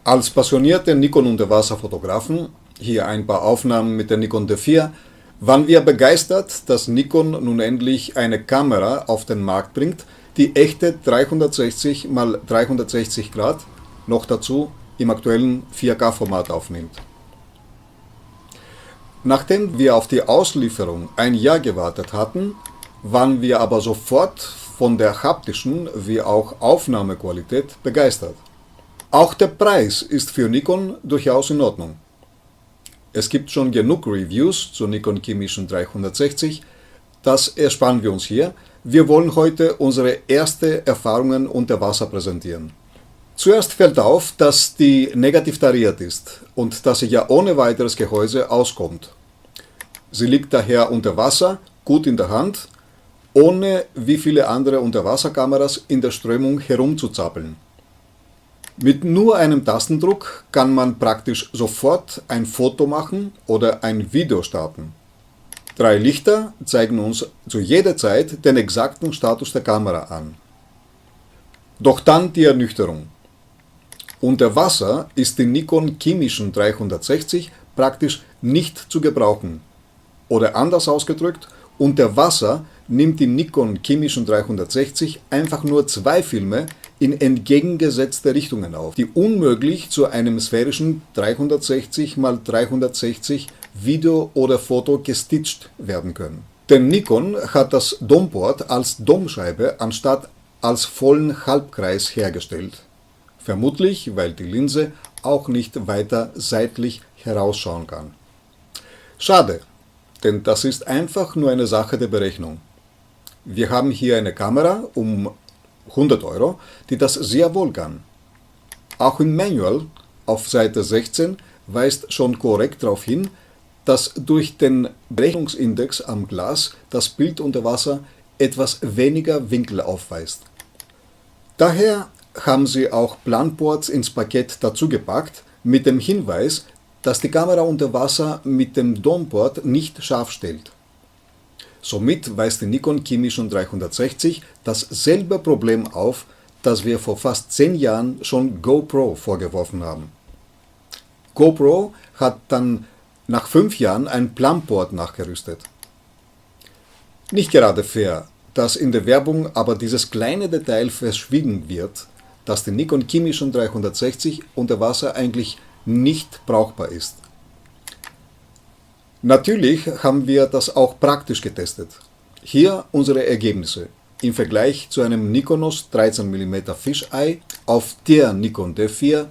Als passionierte Nikon-Unterwasserfotografen, hier ein paar Aufnahmen mit der Nikon D4, waren wir begeistert, dass Nikon nun endlich eine Kamera auf den Markt bringt, die echte 360 x 360 Grad, noch dazu im aktuellen 4K-Format aufnimmt. Nachdem wir auf die Auslieferung ein Jahr gewartet hatten, waren wir aber sofort von der haptischen wie auch Aufnahmequalität begeistert. Auch der Preis ist für Nikon durchaus in Ordnung. Es gibt schon genug Reviews zur Nikon Ki-Mission 360, das ersparen wir uns hier. Wir wollen heute unsere ersten Erfahrungen unter Wasser präsentieren. Zuerst fällt auf, dass die negativ tariert ist und dass sie ja ohne weiteres Gehäuse auskommt. Sie liegt daher unter Wasser, gut in der Hand, ohne wie viele andere Unterwasserkameras in der Strömung herumzuzappeln. Mit nur einem Tastendruck kann man praktisch sofort ein Foto machen oder ein Video starten. 3 Lichter zeigen uns zu jeder Zeit den exakten Status der Kamera an. Doch dann die Ernüchterung. Unter Wasser ist die Nikon Ki-Mission 360 praktisch nicht zu gebrauchen. Oder anders ausgedrückt, unter Wasser nimmt die Nikon Ki-Mission 360 einfach nur 2 Filme in entgegengesetzte Richtungen auf, die unmöglich zu einem sphärischen 360 x 360 Video oder Foto gestitcht werden können. Denn Nikon hat das Domport als Domscheibe anstatt als vollen Halbkreis hergestellt. Vermutlich, weil die Linse auch nicht weiter seitlich herausschauen kann. Schade, denn das ist einfach nur eine Sache der Berechnung. Wir haben hier eine Kamera um 100 €, die das sehr wohl kann. Auch im Manual auf Seite 16 weist schon korrekt darauf hin, dass durch den Berechnungsindex am Glas das Bild unter Wasser etwas weniger Winkel aufweist. Daher haben sie auch Planports ins Paket dazugepackt mit dem Hinweis, dass die Kamera unter Wasser mit dem Domport nicht scharf stellt. Somit weist die Nikon Ki-Mission 360 dasselbe Problem auf, das wir vor fast 10 Jahren schon GoPro vorgeworfen haben. GoPro hat dann nach 5 Jahren ein Planport nachgerüstet. Nicht gerade fair, dass in der Werbung aber dieses kleine Detail verschwiegen wird, dass die Nikon Ki-Mission 360 unter Wasser eigentlich nicht brauchbar ist. Natürlich haben wir das auch praktisch getestet. Hier unsere Ergebnisse im Vergleich zu einem Nikonos 13 mm Fisheye auf der Nikon D4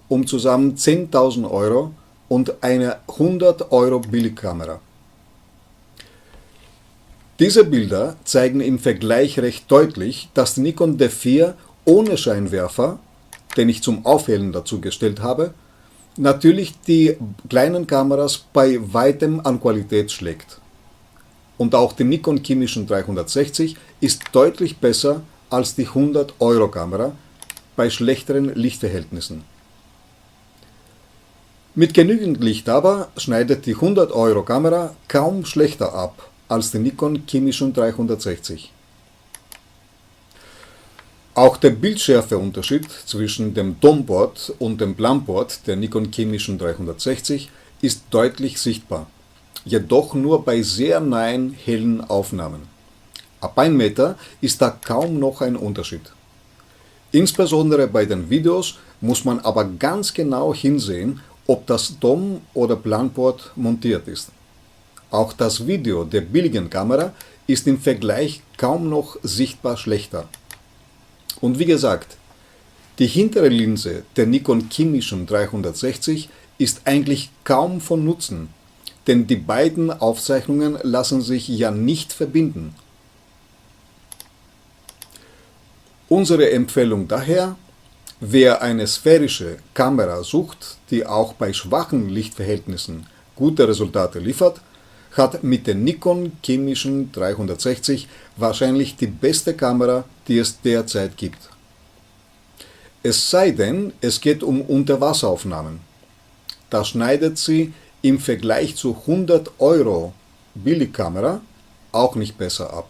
um zusammen 10.000 € und eine 100 € Billigkamera. Diese Bilder zeigen im Vergleich recht deutlich, dass die Nikon D4 ohne Scheinwerfer, den ich zum Aufhellen dazu gestellt habe, natürlich die kleinen Kameras bei weitem an Qualität schlägt. Und auch die Nikon Ki-Mission 360 ist deutlich besser als die 100 € Kamera bei schlechteren Lichtverhältnissen. Mit genügend Licht aber schneidet die 100 € Kamera kaum schlechter ab als die Nikon Ki-Mission 360. Auch der Bildschärfeunterschied zwischen dem Domport und dem Planport der Nikon Ki-Mission 360 ist deutlich sichtbar, jedoch nur bei sehr nahen hellen Aufnahmen. Ab 1 Meter ist da kaum noch ein Unterschied. Insbesondere bei den Videos muss man aber ganz genau hinsehen, ob das Dom- oder Planport montiert ist. Auch das Video der billigen Kamera ist im Vergleich kaum noch sichtbar schlechter. Und wie gesagt, die hintere Linse der Nikon Ki-Mission 360 ist eigentlich kaum von Nutzen, denn die beiden Aufzeichnungen lassen sich ja nicht verbinden. Unsere Empfehlung daher: Wer eine sphärische Kamera sucht, die auch bei schwachen Lichtverhältnissen gute Resultate liefert, hat mit der Nikon Ki-Mission 360 wahrscheinlich die beste Kamera, die es derzeit gibt. Es sei denn, es geht um Unterwasseraufnahmen. Da schneidet sie im Vergleich zu 100 € Billigkamera auch nicht besser ab.